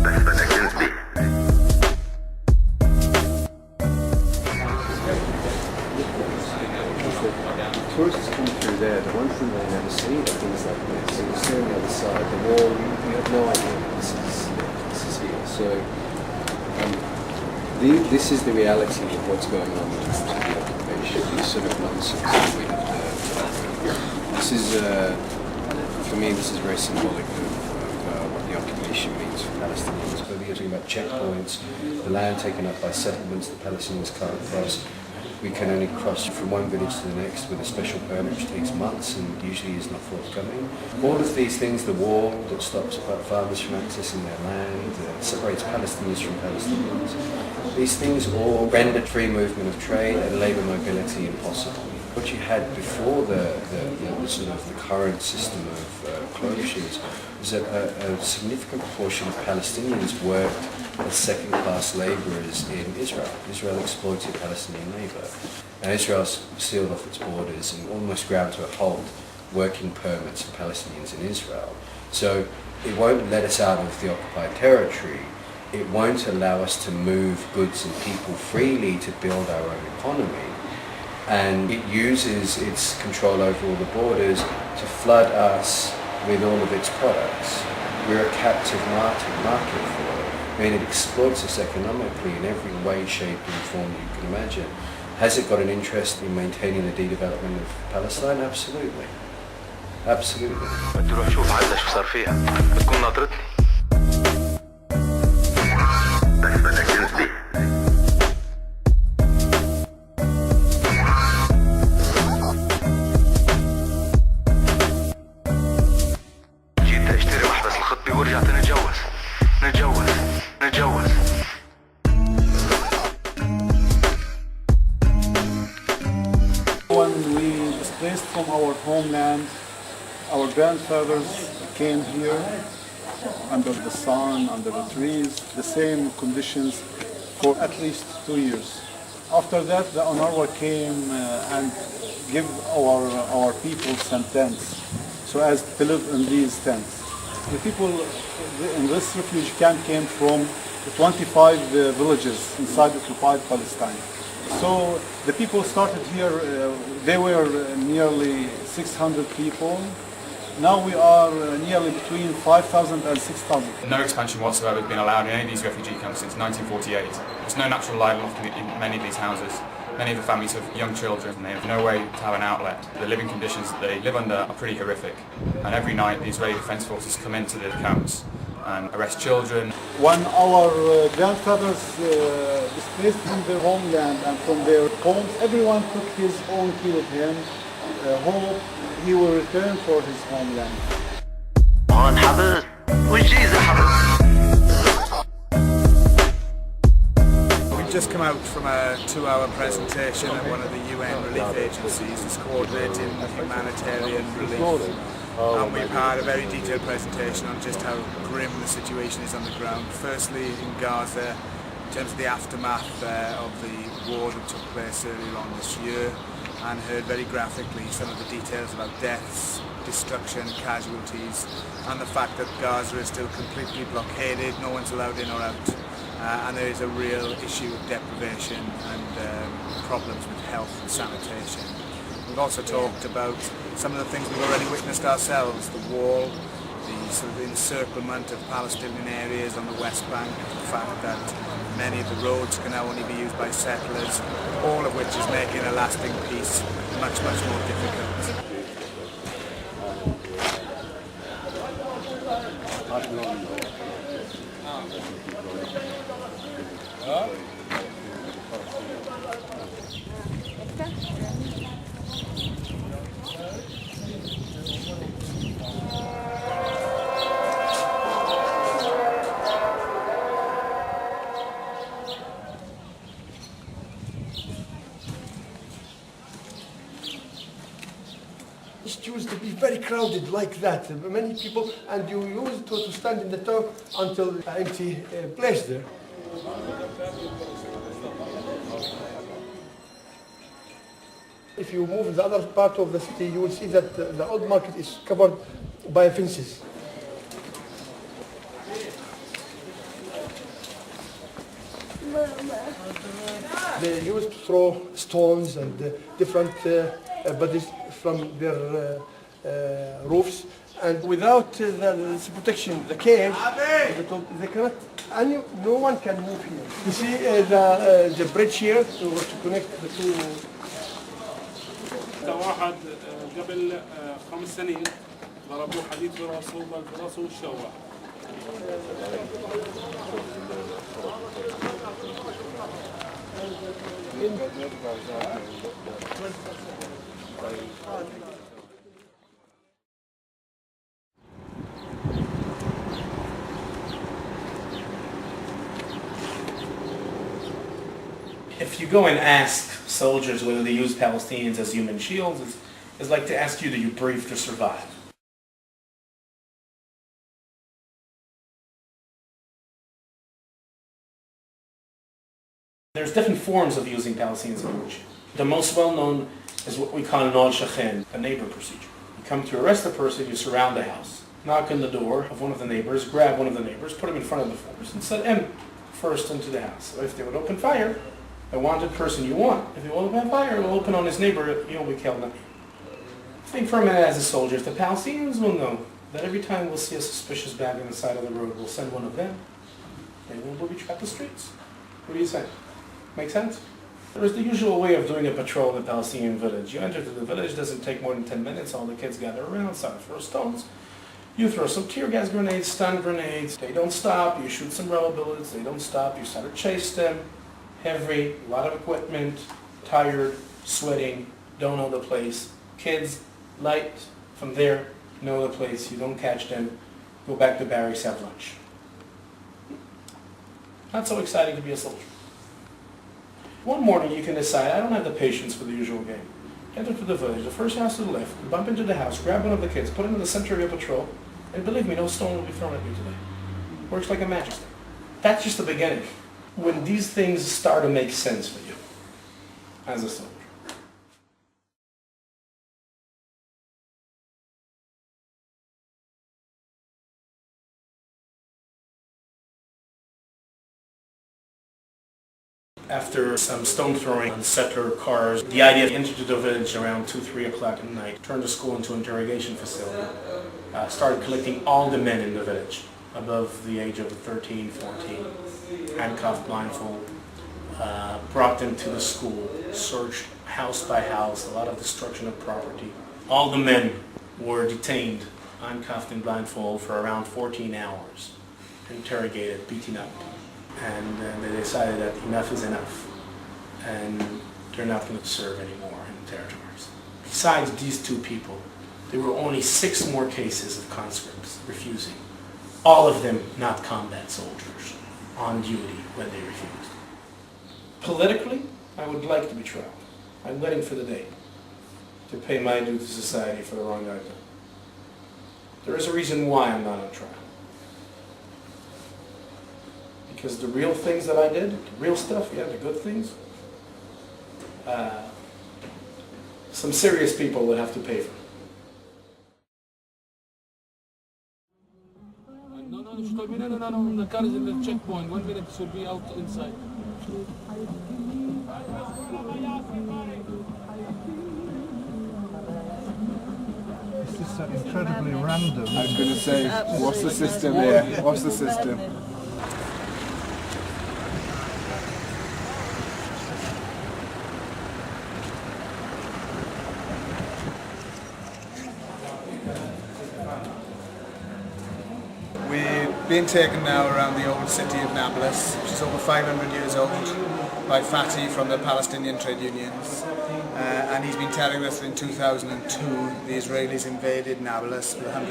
Tourists come through there, the one thing they never see are things like this. So you see on the other side, the wall, you have no idea this is here. So this is the reality of what's going on with the occupation, this sort of nonsense that we have. This is, for me, this is very symbolic of what the occupation means for Palestinians. Whether you're talking about checkpoints, the land taken up by settlements the Palestinians can't cross. We can only cross from one village to the next with a special permit which takes months and usually is not forthcoming. All of these things, the wall that stops farmers from accessing their land, separates Palestinians from Palestinians, these things all render free movement of trade and labour mobility impossible. What you had before the sort of the current system of closures was that a significant proportion of Palestinians worked as second-class labourers in Israel. Israel exploited Palestinian labour. And Israel sealed off its borders and almost ground to a halt working permits for Palestinians in Israel. So it won't let us out of the occupied territory. It won't allow us to move goods and people freely to build our own economy. And it uses its control over all the borders to flood us with all of its products. We're a captive market for it. I mean, it exploits us economically in every way, shape and form you can imagine. Has it got an interest in maintaining the de-development of Palestine? Absolutely. Absolutely. تروح شوف عندها شو صار فيها بتكون ناطرتني بس بدك تنزلي جيت اشتري محبس الخطبي ورجعت نتجوز When we displaced from our homeland, our grandfathers came here under the sun, under the trees, the same conditions for at least 2 years. After that, the UNRWA came and gave our people some tents, so as to live in these tents. The people in this refugee camp came from 25 villages inside occupied Palestine. So the people started here, they were nearly 600 people. Now we are nearly between 5,000 and 6,000. No expansion whatsoever has been allowed in any of these refugee camps since 1948. There's no natural light in many of these houses. Many of the families have young children and they have no way to have an outlet. The living conditions that they live under are pretty horrific. And every night the Israeli Defense Forces come into the camps and arrest children. When our grandfathers displaced from their homeland and from their homes, everyone took his own key with him, hope he will return for his homeland. We've just come out from a 2-hour presentation at one of the UN relief agencies that's coordinating humanitarian relief. And we've had a very detailed presentation on just how grim the situation is on the ground. Firstly in Gaza, in terms of the aftermath of the war that took place earlier on this year, and heard very graphically some of the details about deaths, destruction, casualties, and the fact that Gaza is still completely blockaded, no one's allowed in or out, and there is a real issue of deprivation and problems with health and sanitation. We've also talked about some of the things we've already witnessed ourselves, the wall, the sort of encirclement of Palestinian areas on the West Bank, the fact that many of the roads can now only be used by settlers, all of which is making a lasting peace much, much more difficult. It used to be very crowded like that, many people, and you used to stand in the top until empty place there. If you move in the other part of the city, you will see that the old market is covered by fences. They used to throw stones and different bodies from their roofs, and without the protection, the cage, they cannot. No one can move here. You see the bridge here to connect the two. واحد قبل 5 سنين ضربوه حديد براسه وضل براسه وشوه. If you go and ask soldiers whether they use Palestinians as human shields, it's like to ask you, do you breathe to survive? There's different forms of using Palestinians as human shields. The most well-known is what we call Nol Shachen, a neighbor procedure. You come to arrest a person, you surround the house, knock on the door of one of the neighbors, grab one of the neighbors, put him in front of the force, and set him first into the house. So if they would open fire, the wanted person you want, if he will open fire, it will open on his neighbor, he'll be killed. Think for a minute as a soldier, if the Palestinians will know that every time we'll see a suspicious bag on the side of the road, we'll send one of them, they won't booby trap the streets. What do you say? Make sense? There is the usual way of doing a patrol in the Palestinian village. You enter to the village, doesn't take more than 10 minutes, all the kids gather around, start to throw stones. You throw some tear gas grenades, stun grenades, they don't stop, you shoot some rubber bullets, they don't stop, you start to chase them. Heavy, a lot of equipment, tired, sweating, don't know the place. Kids, light, from there, know the place, you don't catch them, go back to barracks, have lunch. Not so exciting to be a soldier. One morning you can decide, I don't have the patience for the usual game. Enter to the village, the first house to the left, bump into the house, grab one of the kids, put him in the center of your patrol, and believe me, no stone will be thrown at you today. Works like a magic stick. That's just the beginning. When these things start to make sense for you as a soldier. After some stone throwing on settler cars, the idea of entering the village around 2, 3 o'clock at night, turned the school into an interrogation facility, started collecting all the men in the village above the age of 13, 14, handcuffed, blindfold, brought them to the school, searched house by house, a lot of destruction of property. All the men were detained, handcuffed and blindfold for around 14 hours, interrogated, beaten up. And then they decided that enough is enough, and they're not going to serve anymore in the territories. Besides these 2 people, there were only 6 more cases of conscripts refusing. All of them not combat soldiers, on duty when they refused. Politically, I would like to be tried. I'm waiting for the day to pay my due to society for the wrong I've done. There is a reason why I'm not on trial. Because the real things that I did, the real stuff, yeah, the good things, some serious people would have to pay for. No, the car is in the checkpoint. 1 minute should be out inside. This is incredibly random. I was going to say, what's the system here? What's the system? We're being taken now around the old city of Nablus, which is over 500 years old, by Fatih from the Palestinian trade unions. And he's been telling us that in 2002 the Israelis invaded Nablus with 100